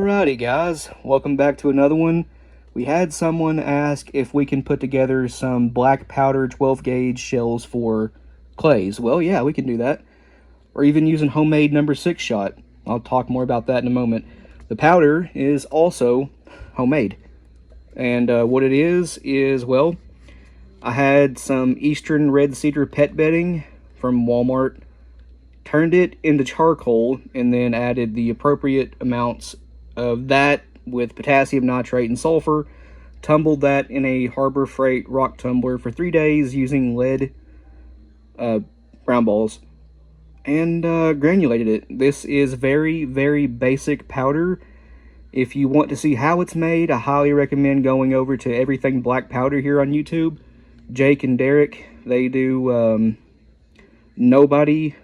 Alrighty guys, welcome back to another one. We had someone ask if we can put together some black powder 12 gauge shells for clays. Well, yeah, we can do that. Or even using homemade number 6 shot. I'll talk more about that in a moment. The powder is also homemade. And what it is, well, I had some Eastern Red Cedar pet bedding from Walmart, turned it into charcoal, and then added the appropriate amounts of that with potassium nitrate and sulfur, tumbled that in a Harbor Freight rock tumbler for 3 days using lead brown balls, and granulated it. This is very, very basic powder. If you want to see how it's made, I highly recommend going over to Everything Black Powder here on YouTube. Jake and Derek, they do, nobody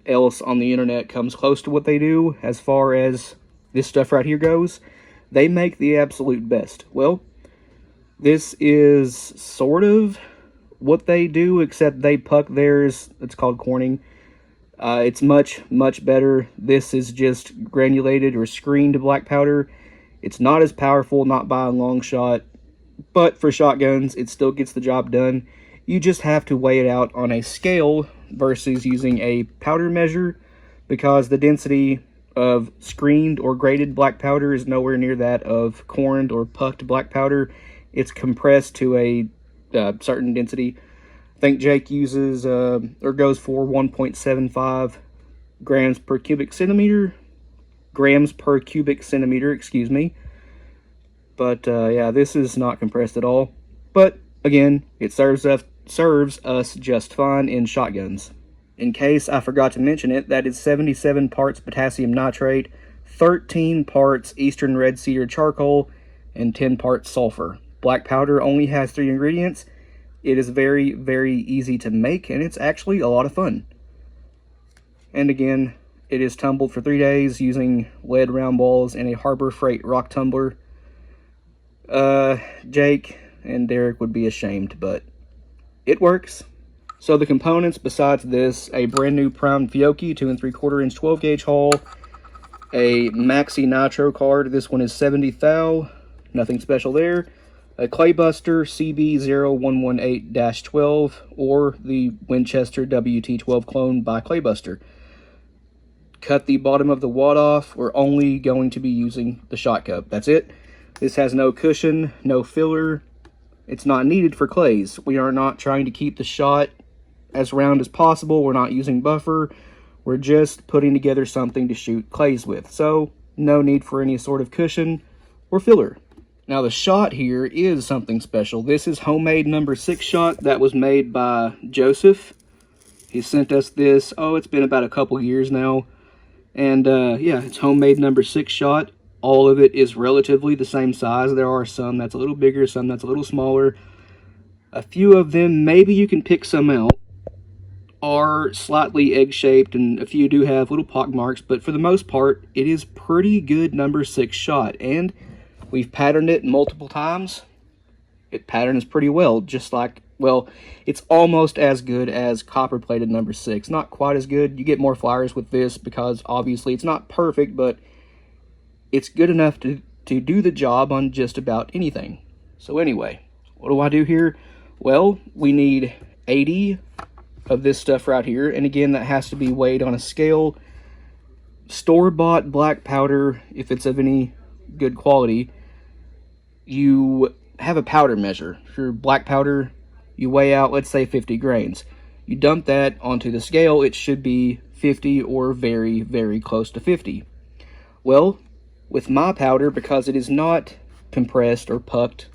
else on the internet comes close to what they do as far as this stuff right here goes. They make the absolute best. Well, this is sort of what they do, except they puck theirs. It's called Corning. It's much, much better. This is just granulated or screened black powder. It's not as powerful, not by a long shot, but for shotguns, it still gets the job done. You just have to weigh it out on a scale versus using a powder measure, because the density of screened or graded black powder is nowhere near that of corned or pucked black powder. It's compressed to a certain density. I think Jake uses or goes for 1.75 grams per cubic centimeter. Excuse me. But yeah, this is not compressed at all. But again, it serves us just fine in shotguns. In case I forgot to mention it, that is 77 parts potassium nitrate, 13 parts Eastern Red Cedar charcoal, and 10 parts sulfur. Black powder only has 3 ingredients. It is very, very easy to make, and it's actually a lot of fun. And again, it is tumbled for 3 days using lead round balls in a Harbor Freight rock tumbler. Jake and Derek would be ashamed, but it works. So the components besides this: a brand new primed Fiocchi 2 3/4 inch 12 gauge hull, a Maxi Nitro card. This one is 70 thou, nothing special there. A Claybuster CB0118-12 or the Winchester WT12 clone by Claybuster. Cut the bottom of the wad off. We're only going to be using the shot cup. That's it. This has no cushion, no filler. It's not needed for clays. We are not trying to keep the shot as round as possible. We're not using buffer. We're just putting together something to shoot clays with. So no need for any sort of cushion or filler. Now the shot here is something special. This is homemade number 6 shot that was made by Joseph. He sent us this, it's been about a couple years now. And yeah, it's homemade number 6 shot. All of it is relatively the same size. There are some that's a little bigger, some that's a little smaller. A few of them, maybe you can pick some out, are slightly egg-shaped, and a few do have little pock marks, but for the most part, it is pretty good number 6 shot, and we've patterned it multiple times. It patterns pretty well, just like, well, it's almost as good as copper-plated number 6. Not quite as good. You get more flyers with this because obviously it's not perfect, but it's good enough to do the job on just about anything. So anyway, what do I do here? Well, we need 80 of this stuff right here, and again, that has to be weighed on a scale. Store-bought black powder, if it's of any good quality, you have a powder measure. For black powder, you weigh out, let's say, 50 grains. You dump that onto the scale, it should be 50 or very, very close to 50. Well, with my powder, because it is not compressed or pucked,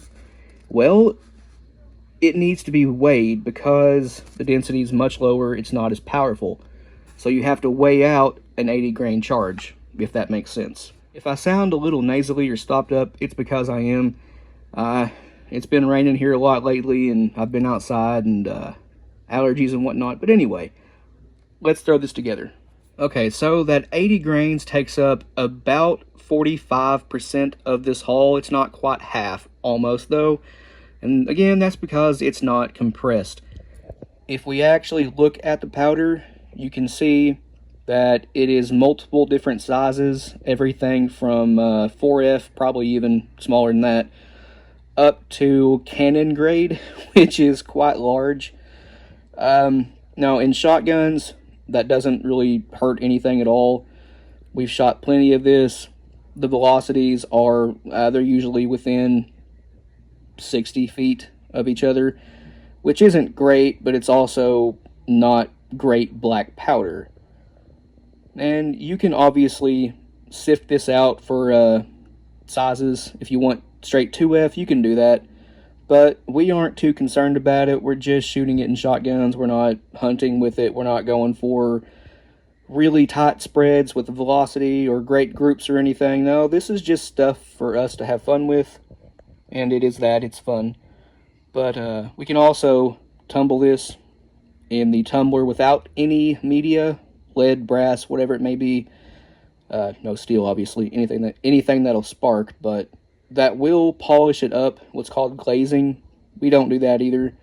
well, it needs to be weighed because the density is much lower. It's not as powerful. So you have to weigh out an 80 grain charge, if that makes sense. If I sound a little nasally or stopped up, it's because I am. It's been raining here a lot lately, and I've been outside, and allergies and whatnot. But anyway, let's throw this together. Okay, so that 80 grains takes up about 45% of this hull. It's not quite half, almost though. And again, that's because it's not compressed. If we actually look at the powder, you can see that it is multiple different sizes, everything from 4F, probably even smaller than that, up to cannon grade, which is quite large. Now, in shotguns, that doesn't really hurt anything at all. We've shot plenty of this. The velocities are, they're usually within 60 feet of each other, which isn't great, but it's also not great black powder. And you can obviously sift this out for sizes. If you want straight 2F, you can do that. But we aren't too concerned about it. We're just shooting it in shotguns. We're not hunting with it. We're not going for really tight spreads with the velocity or great groups or anything. No, this is just stuff for us to have fun with. And it is that. It's fun. But we can also tumble this in the tumbler without any media, lead, brass, whatever it may be. No steel, obviously. Anything that'll spark, but that will polish it up, what's called glazing. We don't do that either.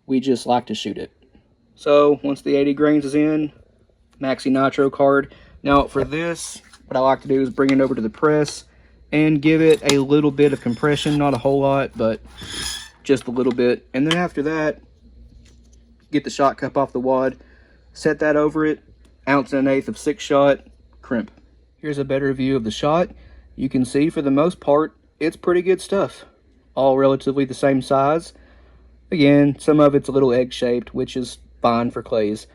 We just like to shoot it. So, once the 80 grains is in, Maxi Nitro card. Now, for this, what I like to do is bring it over to the press and give it a little bit of compression. Not a whole lot, but just a little bit. And then after that, get the shot cup off the wad, set that over it, 1 1/8 ounce of 6-shot, crimp. Here's a better view of the shot. You can see, for the most part, it's pretty good stuff. All relatively the same size. Again, some of it's a little egg-shaped, which is fine for clays.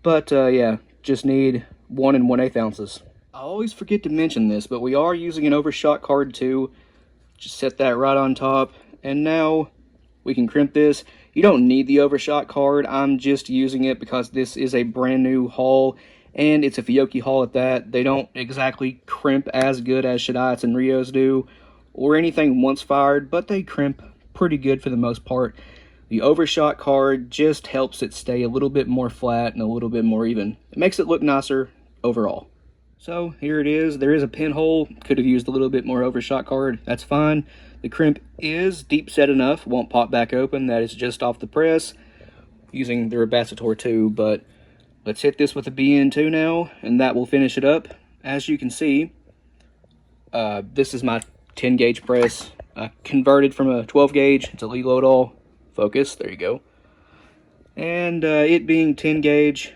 But, yeah, just need 1 1/8 ounces. I always forget to mention this, but we are using an overshot card too. Just set that right on top. And now we can crimp this. You don't need the overshot card. I'm just using it because this is a brand new haul. And it's a Fiocchi haul at that. They don't exactly crimp as good as Shadites and Rios do, or anything once fired, but they crimp pretty good for the most part. The overshot card just helps it stay a little bit more flat and a little bit more even. It makes it look nicer overall. So here it is. There is a pinhole. Could have used a little bit more overshot card. That's fine. The crimp is deep set enough. Won't pop back open. That is just off the press using the Rabacitor 2, but let's hit this with a BN2 now, and that will finish it up. As you can see, this is my 10 gauge press. I converted from a 12 gauge. It's a Lee Lodahl focus. There you go. And it being 10 gauge,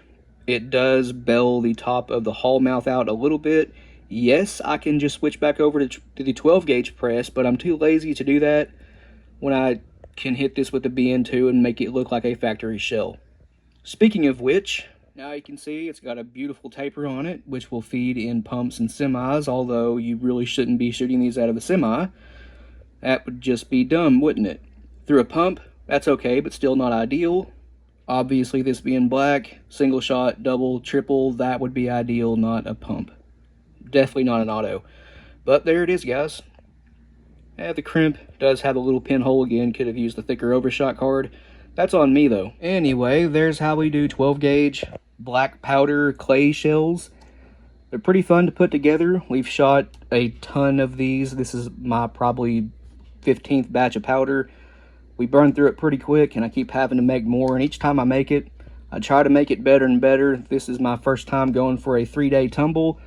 it does bell the top of the hull mouth out a little bit. Yes, I can just switch back over to the 12 gauge press, but I'm too lazy to do that when I can hit this with the BN2 and make it look like a factory shell. Speaking of which, now you can see it's got a beautiful taper on it, which will feed in pumps and semis, although you really shouldn't be shooting these out of a semi. That would just be dumb, wouldn't it? Through a pump, that's okay, but still not ideal. Obviously, this being black, single shot, double, triple, that would be ideal, not a pump. Definitely not an auto. But there it is, guys. The crimp does have a little pinhole again. Could have used the thicker overshot card. That's on me, though. Anyway, there's how we do 12 gauge black powder clay shells. They're pretty fun to put together. We've shot a ton of these. This is my probably 15th batch of powder. We burn through it pretty quick, and I keep having to make more. And each time I make it, I try to make it better and better. This is my first time going for a 3-day tumble.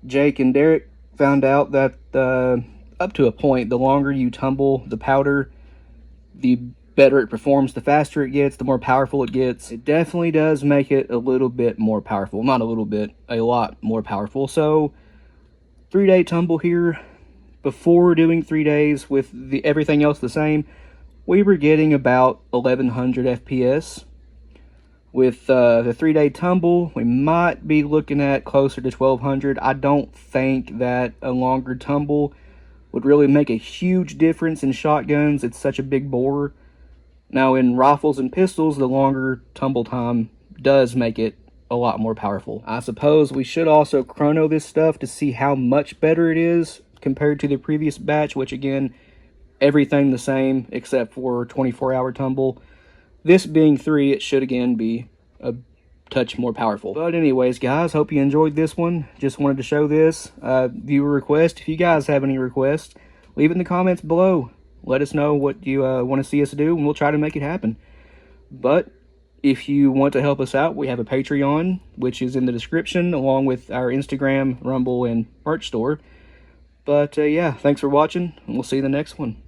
Jake and Derek found out that up to a point, the longer you tumble the powder, the better it performs, the faster it gets, the more powerful it gets. It definitely does make it a little bit more powerful. Not a little bit, a lot more powerful. So, 3-day tumble here. Before doing 3 days with everything else the same, we were getting about 1100 FPS. With the 3-day tumble, we might be looking at closer to 1200. I don't think that a longer tumble would really make a huge difference in shotguns. It's such a big bore. Now, in rifles and pistols, the longer tumble time does make it a lot more powerful. I suppose we should also chrono this stuff to see how much better it is compared to the previous batch, which again, everything the same except for 24-hour tumble. This being 3, it should again be a touch more powerful. But anyways, guys, hope you enjoyed this one. Just wanted to show this. Viewer request. If you guys have any requests, leave it in the comments below. Let us know what you want to see us do, and we'll try to make it happen. But If you want to help us out, we have a Patreon, which is in the description, along with our Instagram, Rumble, and merch store. But yeah, thanks for watching, and we'll see you in the next one.